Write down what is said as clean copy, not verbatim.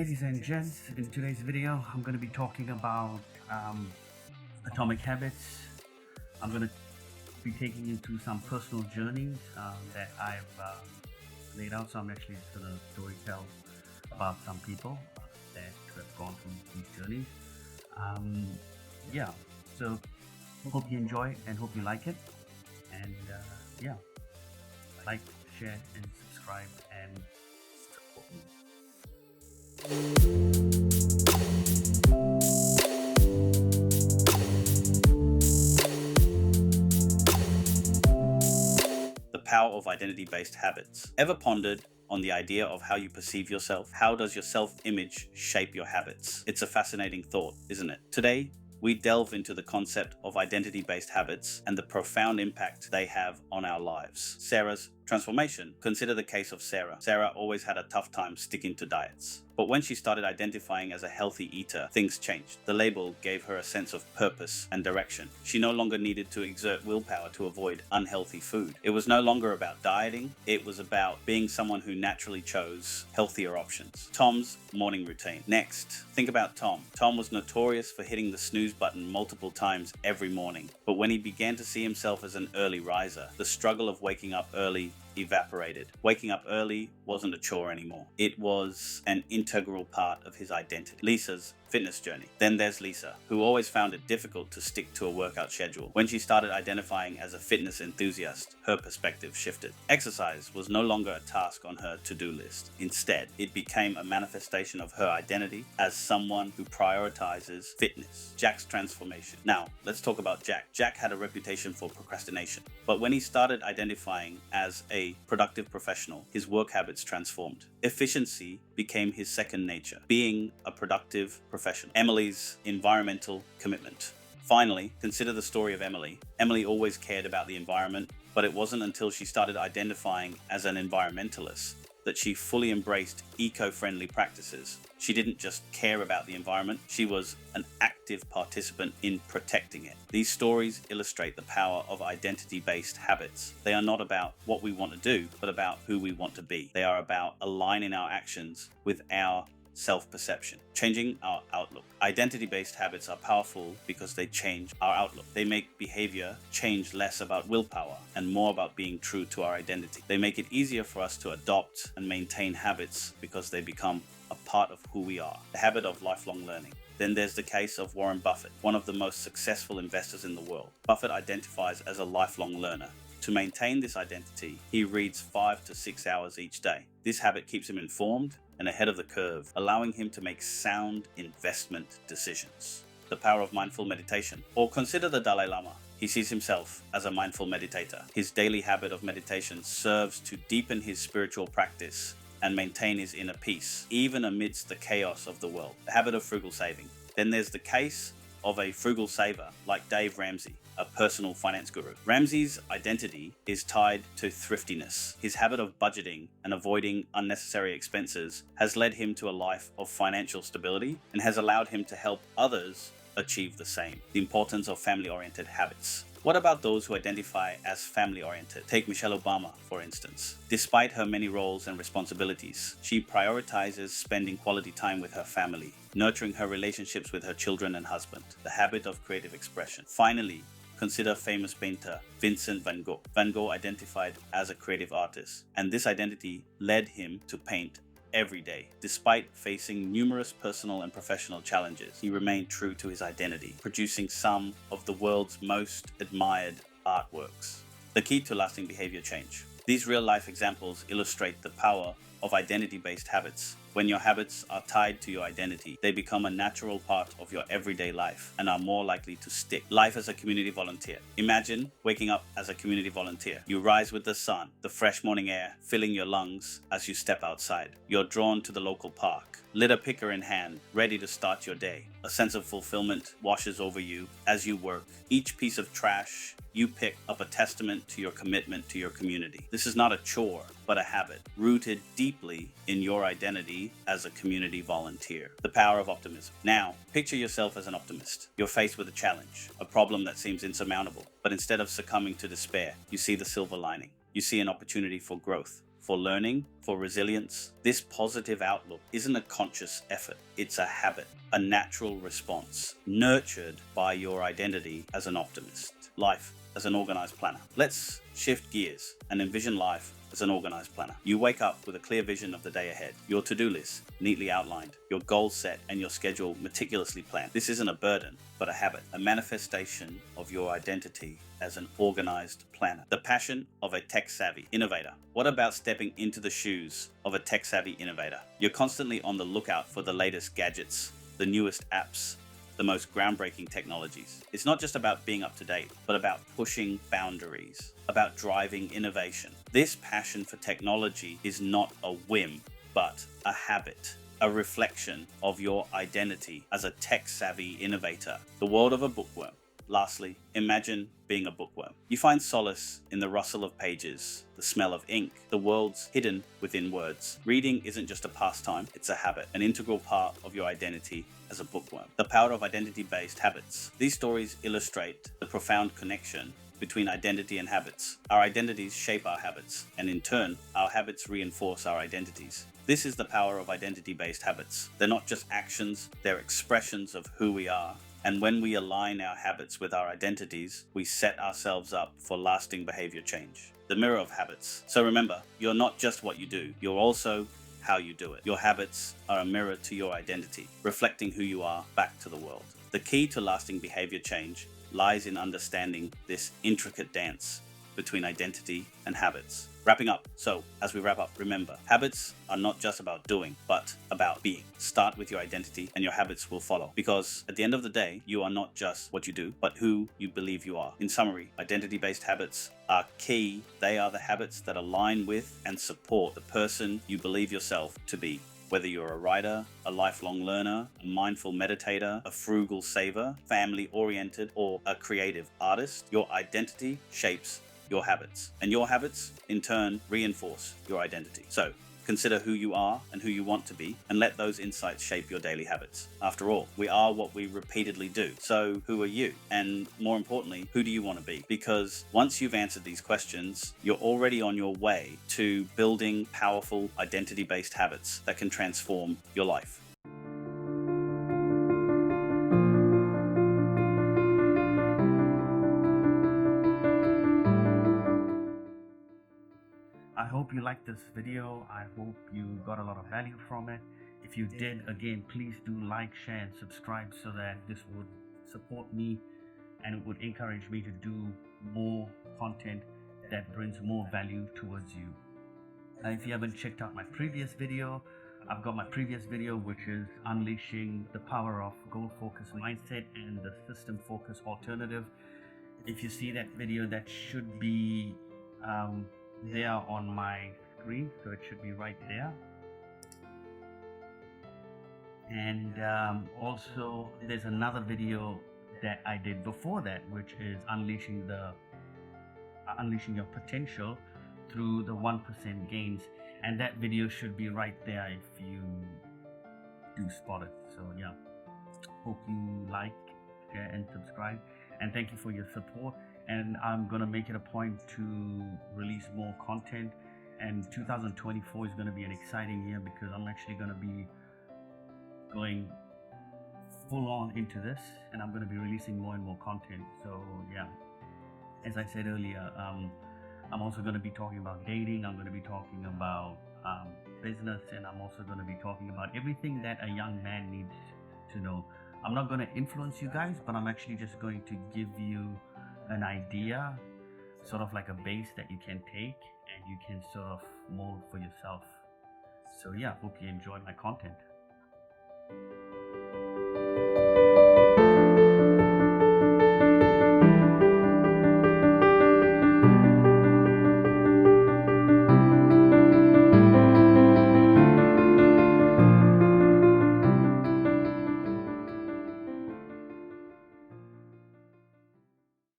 ladies and gents. In today's video, I'm going to be talking about atomic habits. I'm going to be taking you through some personal journeys that I've laid out. So I'm actually just going to storytell about some people that have gone through these journeys. Yeah, so hope you enjoy and hope you like it. And yeah, like, share, and subscribe and support me. The power of identity-based habits. Ever pondered on the idea of how you perceive yourself? How does your self-image shape your habits? It's a fascinating thought, isn't it? Today, we delve into the concept of identity-based habits and the profound impact they have on our lives. Sarah's transformation. Consider the case of Sarah. Sarah always had a tough time sticking to diets. But when she started identifying as a healthy eater, things changed. The label gave her a sense of purpose and direction. She no longer needed to exert willpower to avoid unhealthy food. It was no longer about dieting. It was about being someone who naturally chose healthier options. Tom's morning routine. Next, think about Tom. Tom was notorious for hitting the snooze button multiple times every morning. But when he began to see himself as an early riser, the struggle of waking up early evaporated. Waking up early wasn't a chore anymore. It was an integral part of his identity. Lisa's fitness journey. Then there's Lisa, who always found it difficult to stick to a workout schedule. When she started identifying as a fitness enthusiast, her perspective shifted. Exercise was no longer a task on her to-do list. Instead, it became a manifestation of her identity as someone who prioritizes fitness. Jack's transformation. Now, let's talk about Jack. Jack had a reputation for procrastination, but when he started identifying as a productive professional, his work habits transformed. Efficiency became his second nature, being a productive professional. Emily's environmental commitment. Finally, consider the story of Emily. Emily always cared about the environment, but it wasn't until she started identifying as an environmentalist that she fully embraced eco-friendly practices. She didn't just care about the environment, she was an active participant in protecting it. These stories illustrate the power of identity-based habits. They are not about what we want to do, but about who we want to be. They are about aligning our actions with our self-perception, changing our outlook. Identity-based habits are powerful because they change our outlook. They make behavior change less about willpower and more about being true to our identity. They make it easier for us to adopt and maintain habits because they become a part of who we are. The habit of lifelong learning. Then there's the case of Warren Buffett, one of the most successful investors in the world. Buffett identifies as a lifelong learner. To maintain this identity, he reads 5 to 6 hours each day. This habit keeps him informed and ahead of the curve, allowing him to make sound investment decisions. The power of mindful meditation. Or consider the Dalai Lama. He sees himself as a mindful meditator. His daily habit of meditation serves to deepen his spiritual practice and maintain his inner peace, even amidst the chaos of the world. The habit of frugal saving. Then there's the case of a frugal saver like Dave Ramsey, a personal finance guru. Ramsey's identity is tied to thriftiness. His habit of budgeting and avoiding unnecessary expenses has led him to a life of financial stability and has allowed him to help others achieve the same. The importance of family-oriented habits. What about those who identify as family-oriented? Take Michelle Obama, for instance. Despite her many roles and responsibilities, she prioritizes spending quality time with her family, nurturing her relationships with her children and husband. The habit of creative expression. Finally, consider famous painter Vincent van Gogh. Van Gogh identified as a creative artist, and this identity led him to paint every day. Despite facing numerous personal and professional challenges, he remained true to his identity, producing some of the world's most admired artworks. The key to lasting behavior change. These real-life examples illustrate the power of identity-based habits. When your habits are tied to your identity, they become a natural part of your everyday life and are more likely to stick. Life as a community volunteer. Imagine waking up as a community volunteer. You rise with the sun, the fresh morning air filling your lungs as you step outside. You're drawn to the local park, litter picker in hand, ready to start your day. A sense of fulfillment washes over you as you work. Each piece of trash you pick up a testament to your commitment to your community. This is not a chore, but a habit, rooted deeply in your identity as a community volunteer. The power of optimism. Now, picture yourself as an optimist. You're faced with a challenge, a problem that seems insurmountable, but instead of succumbing to despair, you see the silver lining. You see an opportunity for growth, for learning, for resilience. This positive outlook isn't a conscious effort, it's a habit, a natural response, nurtured by your identity as an optimist, life as an organized planner. Let's shift gears and envision life as an organized planner. You wake up with a clear vision of the day ahead, your to-do list neatly outlined, your goals set, and your schedule meticulously planned. This isn't a burden, but a habit, a manifestation of your identity as an organized planner. The passion of a tech-savvy innovator. What about stepping into the shoes of a tech-savvy innovator? You're constantly on the lookout for the latest gadgets, the newest apps, the most groundbreaking technologies. It's not just about being up to date, but about pushing boundaries, about driving innovation. This passion for technology is not a whim, but a habit, a reflection of your identity as a tech-savvy innovator. The world of a bookworm. Lastly, imagine being a bookworm. You find solace in the rustle of pages, the smell of ink, the worlds hidden within words. Reading isn't just a pastime, it's a habit, an integral part of your identity as a bookworm. The power of identity-based habits. These stories illustrate the profound connection between identity and habits. Our identities shape our habits, and in turn, our habits reinforce our identities. This is the power of identity-based habits. They're not just actions, they're expressions of who we are. And when we align our habits with our identities, we set ourselves up for lasting behavior change. The mirror of habits. So remember, you're not just what you do, you're also how you do it. Your habits are a mirror to your identity, reflecting who you are back to the world. The key to lasting behavior change lies in understanding this intricate dance between identity and habits. Wrapping up. So, as we wrap up, remember, habits are not just about doing, but about being. Start with your identity and your habits will follow. Because at the end of the day, you are not just what you do, but who you believe you are. In summary, identity-based habits are key. They are the habits that align with and support the person you believe yourself to be. Whether you're a writer, a lifelong learner, a mindful meditator, a frugal saver, family-oriented, or a creative artist, your identity shapes your habits, and your habits in turn reinforce your identity. So consider who you are and who you want to be, and let those insights shape your daily habits. After all, we are what we repeatedly do. So who are you? And more importantly, who do you want to be? Because once you've answered these questions, you're already on your way to building powerful identity-based habits that can transform your life. I hope you liked this video. I hope you got a lot of value from it. If you did, again, please do like, share, and subscribe so that this would support me and it would encourage me to do more content that brings more value towards you. If you haven't checked out my previous video, I've got my previous video, which is unleashing the power of goal-focused mindset and the system-focused alternative. If you see that video, that should be there on my screen, so it should be right there. And also there's another video that I did before that, which is unleashing your potential through the 1% gains, and that video should be right there if you do spot it. So yeah, hope you like, share, and subscribe, and thank you for your support. And I'm gonna make it a point to release more content, and 2024 is gonna be an exciting year because I'm actually gonna be going full on into this, and I'm gonna be releasing more and more content. So yeah, as I said earlier, I'm also gonna be talking about dating, I'm gonna be talking about business, and I'm also gonna be talking about everything that a young man needs to know. I'm not gonna influence you guys, but I'm actually just going to give you an idea, sort of like a base that you can take and you can sort of mold for yourself. So yeah, hope you enjoy my content.